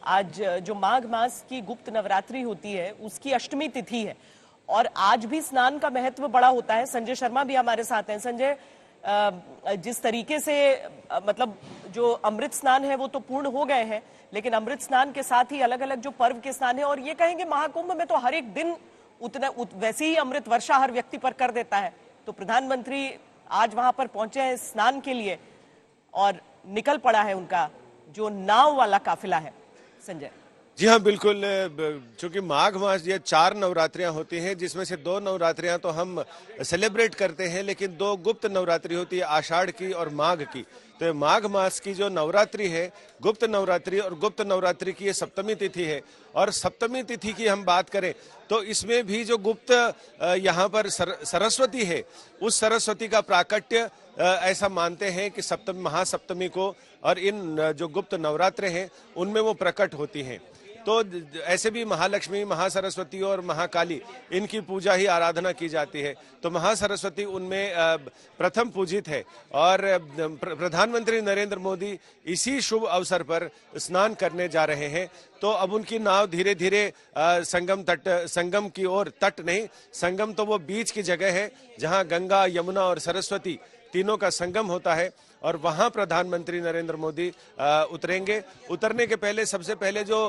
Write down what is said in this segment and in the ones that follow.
आज जो माघ मास की गुप्त नवरात्रि होती है उसकी अष्टमी तिथि है और आज भी स्नान का महत्व बड़ा होता है। संजय शर्मा भी हमारे साथ हैं। संजय, जिस तरीके से मतलब जो अमृत स्नान है वो तो पूर्ण हो गए हैं, लेकिन अमृत स्नान के साथ ही अलग अलग जो पर्व के स्नान है, और ये कहेंगे महाकुंभ में तो हर एक दिन वैसे ही अमृत वर्षा हर व्यक्ति पर कर देता है। तो प्रधानमंत्री आज वहां पर पहुंचे हैं स्नान के लिए और निकल पड़ा है उनका जो नाव वाला काफिला है। संजय जी हाँ, बिल्कुल। चूंकि माघ मास ये 4 नवरात्रियां होती हैं, जिसमें से 2 नवरात्रियां तो हम सेलिब्रेट करते हैं, लेकिन 2 गुप्त नवरात्रि होती है, आषाढ़ की और माघ की। तो माघ मास की जो नवरात्रि है, गुप्त नवरात्रि, और गुप्त नवरात्रि की ये सप्तमी तिथि है। और सप्तमी तिथि की हम बात करें तो इसमें भी जो गुप्त यहाँ पर सरस्वती है, उस सरस्वती का प्राकट्य ऐसा मानते हैं कि सप्तमी महासप्तमी को और इन जो गुप्त नवरात्रे हैं उनमें वो प्रकट होती हैं। तो ऐसे भी महालक्ष्मी, महासरस्वती और महाकाली, इनकी पूजा ही आराधना की जाती है। तो महासरस्वती उनमें प्रथम पूजित है और प्रधानमंत्री नरेंद्र मोदी इसी शुभ अवसर पर स्नान करने जा रहे हैं। तो अब उनकी नाव धीरे धीरे संगम की ओर, तट नहीं, संगम तो वो बीच की जगह है जहां गंगा, यमुना और सरस्वती तीनों का संगम होता है, और वहां प्रधानमंत्री नरेंद्र मोदी उतरेंगे। उतरने के पहले सबसे पहले जो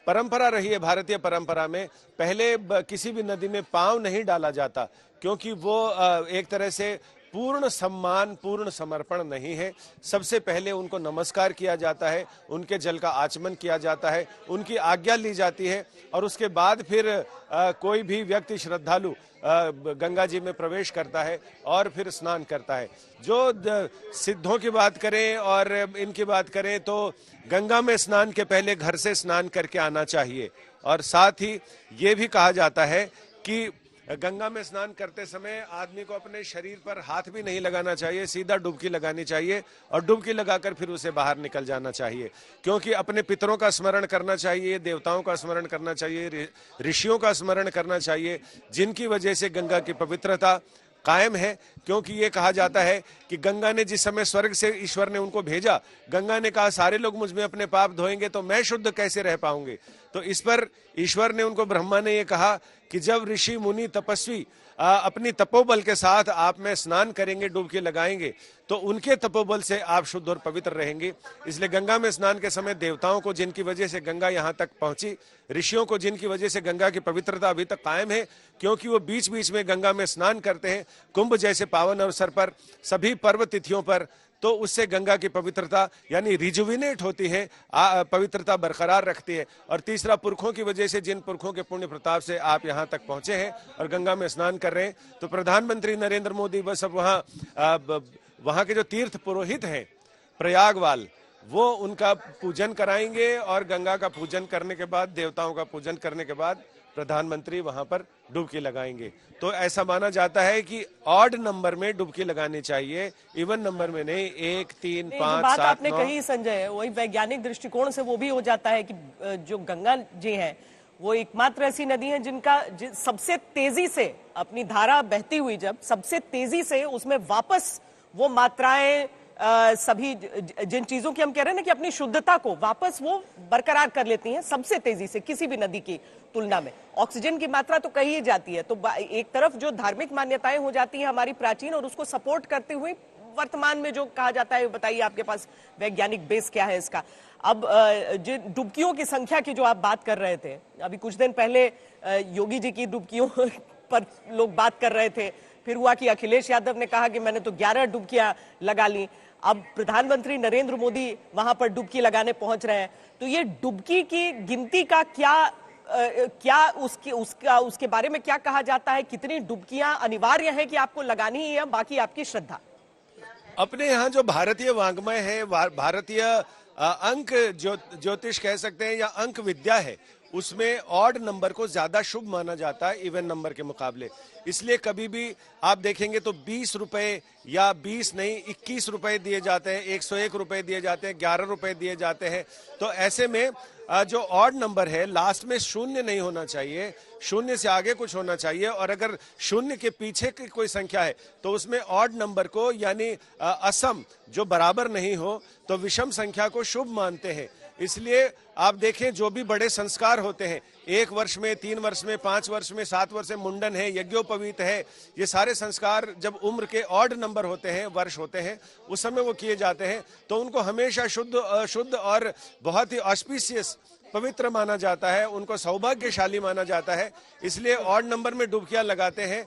परंपरा रही है, भारतीय परंपरा में, पहले किसी भी नदी में पांव नहीं डाला जाता, क्योंकि वो एक तरह से पूर्ण सम्मान, पूर्ण समर्पण नहीं है। सबसे पहले उनको नमस्कार किया जाता है, उनके जल का आचमन किया जाता है, उनकी आज्ञा ली जाती है, और उसके बाद फिर कोई भी व्यक्ति, श्रद्धालु गंगा जी में प्रवेश करता है और फिर स्नान करता है। जो सिद्धों की बात करें और इनकी बात करें तो गंगा में स्नान के पहले घर से स्नान करके आना चाहिए। और साथ ही ये भी कहा जाता है कि गंगा में स्नान करते समय आदमी को अपने शरीर पर हाथ भी नहीं लगाना चाहिए, सीधा डुबकी लगानी चाहिए और डुबकी लगाकर फिर उसे बाहर निकल जाना चाहिए, क्योंकि अपने पितरों का स्मरण करना चाहिए, देवताओं का स्मरण करना चाहिए, ऋषियों का स्मरण करना चाहिए, जिनकी वजह से गंगा की पवित्रता कायम है। क्योंकि ये कहा जाता है कि गंगा ने जिस समय स्वर्ग से ईश्वर ने उनको भेजा, गंगा ने कहा सारे लोग मुझ में अपने पाप धोएंगे तो मैं शुद्ध कैसे रह पाऊंगे। तो इस पर ईश्वर ने उनको, ब्रह्मा ने ये कहा कि जब ऋषि मुनि तपस्वी अपनी तपोबल के साथ आप में स्नान करेंगे, डुबकी लगाएंगे, तो उनके तपोबल से आप शुद्ध और पवित्र रहेंगे। इसलिए गंगा में स्नान के समय देवताओं को, जिनकी वजह से गंगा यहाँ तक पहुंची, ऋषियों को, जिनकी वजह से गंगा की पवित्रता अभी तक कायम है, क्योंकि वो बीच बीच में गंगा में स्नान करते हैं कुंभ जैसे पावन अवसर पर, सभी पर्व तिथियों पर, तो उससे गंगा की पवित्रता यानी रिजुविनेट होती है, पवित्रता बरकरार रखती है। और तीसरा, पुरखों की वजह से, जिन पुरखों के पुण्य प्रताप से आप यहाँ तक पहुंचे हैं और गंगा में स्नान कर रहे हैं, तो प्रधानमंत्री नरेंद्र मोदी बस अब वहाँ के जो तीर्थ पुरोहित हैं प्रयागवाल, वो उनका पूजन कराएंगे, और गंगा का पूजन करने के बाद, देवताओं का पूजन करने के बाद प्रधानमंत्री वहां पर डुबकी लगाएंगे। तो ऐसा माना जाता है कि ऑड नंबर में डुबकी लगानी चाहिए, इवन नंबर में नहीं। 1, 3, 5, 7, 9। आपने कही संजय, वही वैज्ञानिक दृष्टिकोण से वो भी हो जाता है कि जो गंगा जी है वो एकमात्र ऐसी नदी है जिनका सबसे तेजी से अपनी धारा बहती हुई, जब सबसे तेजी से उसमें वापस वो मात्राएं, सभी जिन चीजों की हम कह रहे हैं ना कि अपनी शुद्धता को वापस वो बरकरार कर लेती हैं सबसे तेजी से किसी भी नदी की तुलना में। ऑक्सीजन की मात्रा तो कही ही जाती है। तो एक तरफ जो धार्मिक मान्यताएं हो जाती हैं हमारी प्राचीन, और उसको सपोर्ट करते हुए वर्तमान में जो कहा जाता है, बताइए आपके पास वैज्ञानिक बेस क्या है इसका। अब जिन डुबकियों की संख्या की जो आप बात कर रहे थे, अभी कुछ दिन पहले योगी जी की डुबकियों पर लोग बात कर रहे थे, फिर हुआ कि अखिलेश यादव ने कहा कि मैंने तो 11 डुबकियां लगा ली। अब प्रधानमंत्री नरेंद्र मोदी वहां पर डुबकी लगाने पहुंच रहे हैं। तो ये डुबकी की गिनती का क्या उसके बारे में क्या कहा जाता है? कितनी डुबकियां अनिवार्य है कि आपको लगानी ही है, बाकी आपकी श्रद्धा? अपने यहाँ जो भारतीय वांग्मय है, भारतीय अंक ज्योतिष कह सकते हैं या अंक विद्या है, उसमें ऑड नंबर को ज्यादा शुभ माना जाता है इवन नंबर के मुकाबले। इसलिए कभी भी आप देखेंगे तो 20 रुपए या 20 नहीं 21 रुपए दिए जाते हैं, 101 रुपए दिए जाते हैं, 11 रुपए दिए जाते हैं। तो ऐसे में जो ऑड नंबर है, लास्ट में शून्य नहीं होना चाहिए, शून्य से आगे कुछ होना चाहिए, और अगर शून्य के पीछे की कोई संख्या है तो उसमें ऑड नंबर को यानी असम जो बराबर नहीं हो तो विषम संख्या को शुभ मानते हैं। इसलिए आप देखें जो भी बड़े संस्कार होते हैं 1 वर्ष में, 3 वर्ष में, 5 वर्ष में, 7 वर्ष में, मुंडन है, यज्ञोपवीत है, ये सारे संस्कार जब उम्र के ऑड नंबर होते हैं, वर्ष होते हैं, उस समय वो किए जाते हैं, तो उनको हमेशा शुद्ध और बहुत ही ऑस्पिशियस पवित्र माना जाता है, उनको सौभाग्यशाली माना जाता है। इसलिए ऑड नंबर में डुबकियां लगाते हैं